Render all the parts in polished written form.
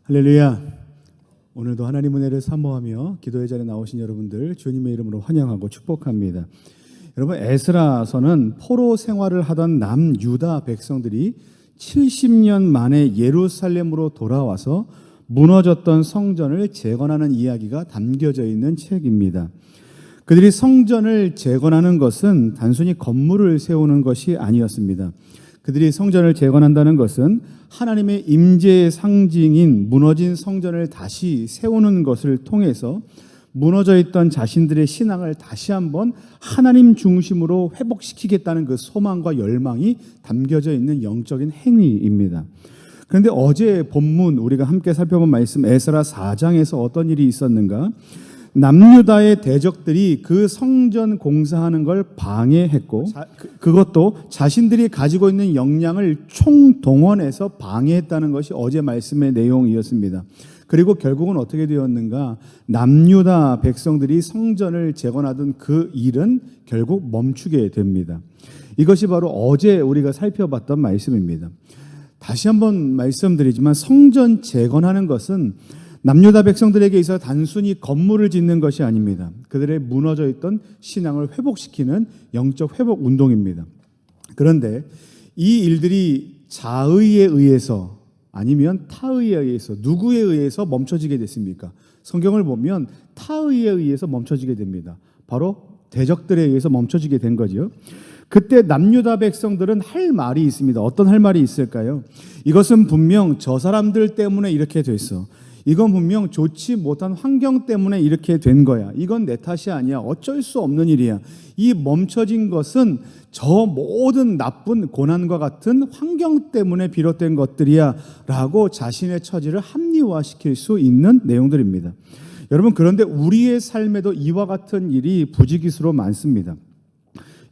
할렐루야. 오늘도 하나님 은혜를 사모하며 기도의 자리에 나오신 여러분들 주님의 이름으로 환영하고 축복합니다. 여러분, 에스라서는 포로 생활을 하던 남유다 백성들이 70년 만에 예루살렘으로 돌아와서 무너졌던 성전을 재건하는 이야기가 담겨져 있는 책입니다. 그들이 성전을 재건하는 것은 단순히 건물을 세우는 것이 아니었습니다. 그들이 성전을 재건한다는 것은 하나님의 임재의 상징인 무너진 성전을 다시 세우는 것을 통해서 무너져 있던 자신들의 신앙을 다시 한번 하나님 중심으로 회복시키겠다는 그 소망과 열망이 담겨져 있는 영적인 행위입니다. 그런데 어제 본문 우리가 함께 살펴본 말씀 에스라 4장에서 어떤 일이 있었는가? 남유다의 대적들이 그 성전 공사하는 걸 방해했고 그것도 자신들이 가지고 있는 역량을 총동원해서 방해했다는 것이 어제 말씀의 내용이었습니다. 그리고 결국은 어떻게 되었는가? 남유다 백성들이 성전을 재건하던 그 일은 결국 멈추게 됩니다. 이것이 바로 어제 우리가 살펴봤던 말씀입니다. 다시 한번 말씀드리지만 성전 재건하는 것은 남유다 백성들에게 있어 단순히 건물을 짓는 것이 아닙니다. 그들의 무너져 있던 신앙을 회복시키는 영적 회복 운동입니다. 그런데 이 일들이 자의에 의해서 아니면 타의에 의해서 누구에 의해서 멈춰지게 됐습니까? 성경을 보면 타의에 의해서 멈춰지게 됩니다. 바로 대적들에 의해서 멈춰지게 된 거죠. 그때 남유다 백성들은 할 말이 있습니다. 어떤 할 말이 있을까요? 이것은 분명 저 사람들 때문에 이렇게 됐어. 이건 분명 좋지 못한 환경 때문에 이렇게 된 거야. 이건 내 탓이 아니야. 어쩔 수 없는 일이야. 이 멈춰진 것은 저 모든 나쁜 고난과 같은 환경 때문에 비롯된 것들이야 라고 자신의 처지를 합리화시킬 수 있는 내용들입니다. 여러분, 그런데 우리의 삶에도 이와 같은 일이 부지기수로 많습니다.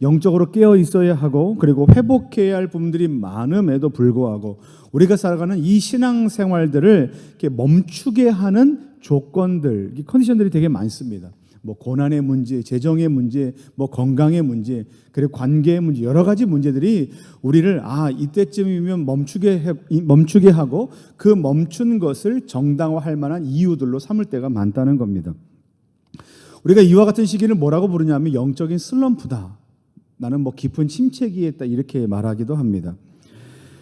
영적으로 깨어 있어야 하고 그리고 회복해야 할 부분들이 많음에도 불구하고 우리가 살아가는 이 신앙생활들을 이렇게 멈추게 하는 조건들, 컨디션들이 되게 많습니다. 뭐 고난의 문제, 재정의 문제, 뭐 건강의 문제, 그리고 관계의 문제, 여러 가지 문제들이 우리를 이때쯤이면 멈추게 하고 그 멈춘 것을 정당화할 만한 이유들로 삼을 때가 많다는 겁니다. 우리가 이와 같은 시기를 뭐라고 부르냐면 영적인 슬럼프다. 나는 뭐 깊은 침체기에 있다 이렇게 말하기도 합니다.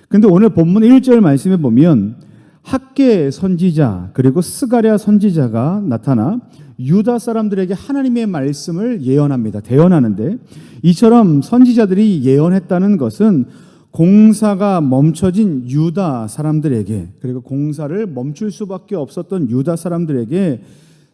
그런데 오늘 본문 1절 말씀에 보면 학개 선지자 그리고 스가랴 선지자가 나타나 유다 사람들에게 하나님의 말씀을 예언합니다. 대언하는데 이처럼 선지자들이 예언했다는 것은 공사가 멈춰진 유다 사람들에게 그리고 공사를 멈출 수밖에 없었던 유다 사람들에게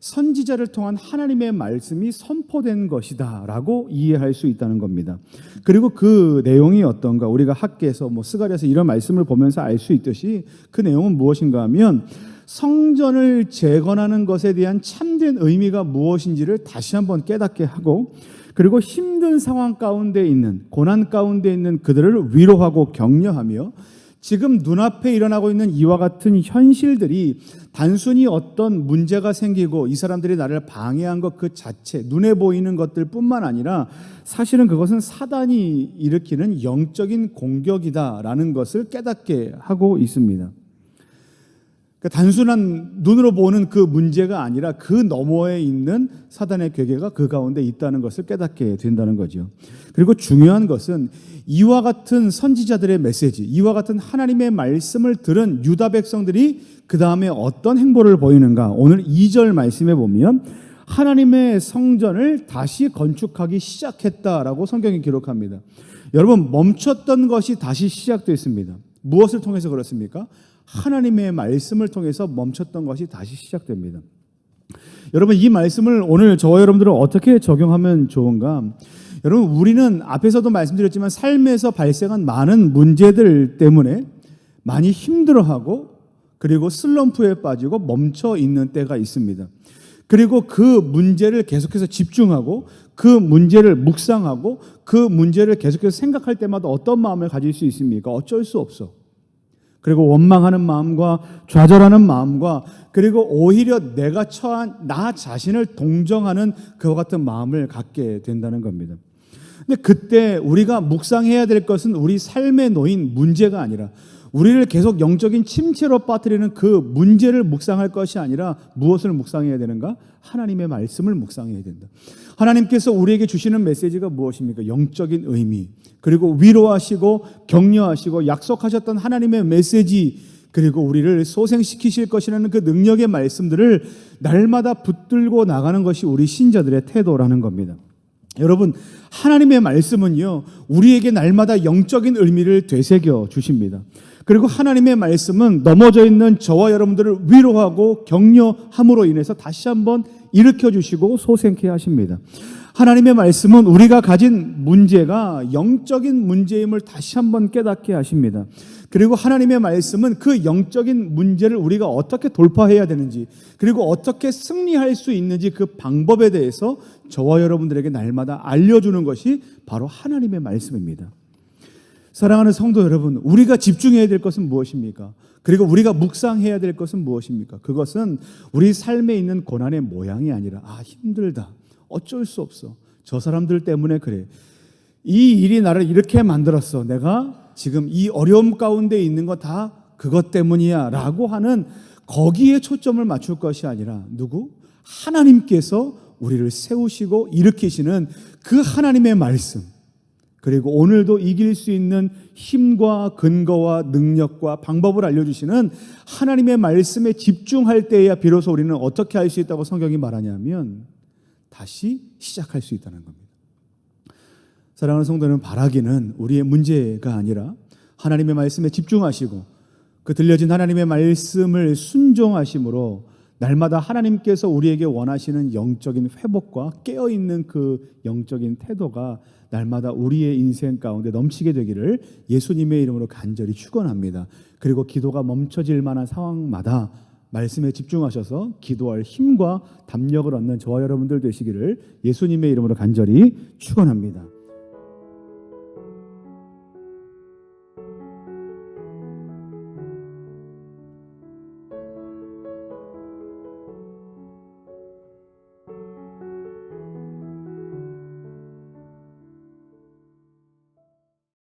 선지자를 통한 하나님의 말씀이 선포된 것이다 라고 이해할 수 있다는 겁니다. 그리고 그 내용이 어떤가? 우리가 학개에서 스가랴에서 이런 말씀을 보면서 알 수 있듯이 그 내용은 무엇인가 하면 성전을 재건하는 것에 대한 참된 의미가 무엇인지를 다시 한번 깨닫게 하고 그리고 힘든 상황 가운데 있는 고난 가운데 있는 그들을 위로하고 격려하며 지금 눈앞에 일어나고 있는 이와 같은 현실들이 단순히 어떤 문제가 생기고 이 사람들이 나를 방해한 것 그 자체 눈에 보이는 것들 뿐만 아니라 사실은 그것은 사단이 일으키는 영적인 공격이다라는 것을 깨닫게 하고 있습니다. 그러니까 단순한 눈으로 보는 그 문제가 아니라 그 너머에 있는 사단의 괴계가 그 가운데 있다는 것을 깨닫게 된다는 거죠. 그리고 중요한 것은 이와 같은 선지자들의 메시지, 이와 같은 하나님의 말씀을 들은 유다 백성들이 그 다음에 어떤 행보를 보이는가? 오늘 2절 말씀에 보면 하나님의 성전을 다시 건축하기 시작했다라고 성경이 기록합니다. 여러분, 멈췄던 것이 다시 시작됐습니다. 무엇을 통해서 그렇습니까? 하나님의 말씀을 통해서 멈췄던 것이 다시 시작됩니다. 여러분, 이 말씀을 오늘 저와 여러분들은 어떻게 적용하면 좋은가? 여러분, 우리는 앞에서도 말씀드렸지만 삶에서 발생한 많은 문제들 때문에 많이 힘들어하고 그리고 슬럼프에 빠지고 멈춰 있는 때가 있습니다. 그리고 그 문제를 계속해서 집중하고 그 문제를 묵상하고 그 문제를 계속해서 생각할 때마다 어떤 마음을 가질 수 있습니까? 어쩔 수 없어. 그리고 원망하는 마음과 좌절하는 마음과 그리고 오히려 내가 처한 나 자신을 동정하는 그와 같은 마음을 갖게 된다는 겁니다. 근데 그때 우리가 묵상해야 될 것은 우리 삶에 놓인 문제가 아니라 우리를 계속 영적인 침체로 빠뜨리는 그 문제를 묵상할 것이 아니라 무엇을 묵상해야 되는가? 하나님의 말씀을 묵상해야 된다. 하나님께서 우리에게 주시는 메시지가 무엇입니까? 영적인 의미, 그리고 위로하시고 격려하시고 약속하셨던 하나님의 메시지, 그리고 우리를 소생시키실 것이라는 그 능력의 말씀들을 날마다 붙들고 나가는 것이 우리 신자들의 태도라는 겁니다. 여러분, 하나님의 말씀은요, 우리에게 날마다 영적인 의미를 되새겨 주십니다. 그리고 하나님의 말씀은 넘어져 있는 저와 여러분들을 위로하고 격려함으로 인해서 다시 한번 일으켜 주시고 소생케 하십니다. 하나님의 말씀은 우리가 가진 문제가 영적인 문제임을 다시 한번 깨닫게 하십니다. 그리고 하나님의 말씀은 그 영적인 문제를 우리가 어떻게 돌파해야 되는지, 그리고 어떻게 승리할 수 있는지 그 방법에 대해서 저와 여러분들에게 날마다 알려주는 것이 바로 하나님의 말씀입니다. 사랑하는 성도 여러분, 우리가 집중해야 될 것은 무엇입니까? 그리고 우리가 묵상해야 될 것은 무엇입니까? 그것은 우리 삶에 있는 고난의 모양이 아니라 힘들다, 어쩔 수 없어, 저 사람들 때문에 그래, 이 일이 나를 이렇게 만들었어, 내가 지금 이 어려움 가운데 있는 거 다 그것 때문이야 라고 하는 거기에 초점을 맞출 것이 아니라 누구? 하나님께서 우리를 세우시고 일으키시는 그 하나님의 말씀, 그리고 오늘도 이길 수 있는 힘과 근거와 능력과 방법을 알려주시는 하나님의 말씀에 집중할 때에야 비로소 우리는 어떻게 할 수 있다고 성경이 말하냐면 다시 시작할 수 있다는 겁니다. 사랑하는 성도는, 바라기는 우리의 문제가 아니라 하나님의 말씀에 집중하시고 그 들려진 하나님의 말씀을 순종하심으로 날마다 하나님께서 우리에게 원하시는 영적인 회복과 깨어있는 그 영적인 태도가 날마다 우리의 인생 가운데 넘치게 되기를 예수님의 이름으로 간절히 축원합니다. 그리고 기도가 멈춰질 만한 상황마다 말씀에 집중하셔서 기도할 힘과 담력을 얻는 저와 여러분들 되시기를 예수님의 이름으로 간절히 축원합니다.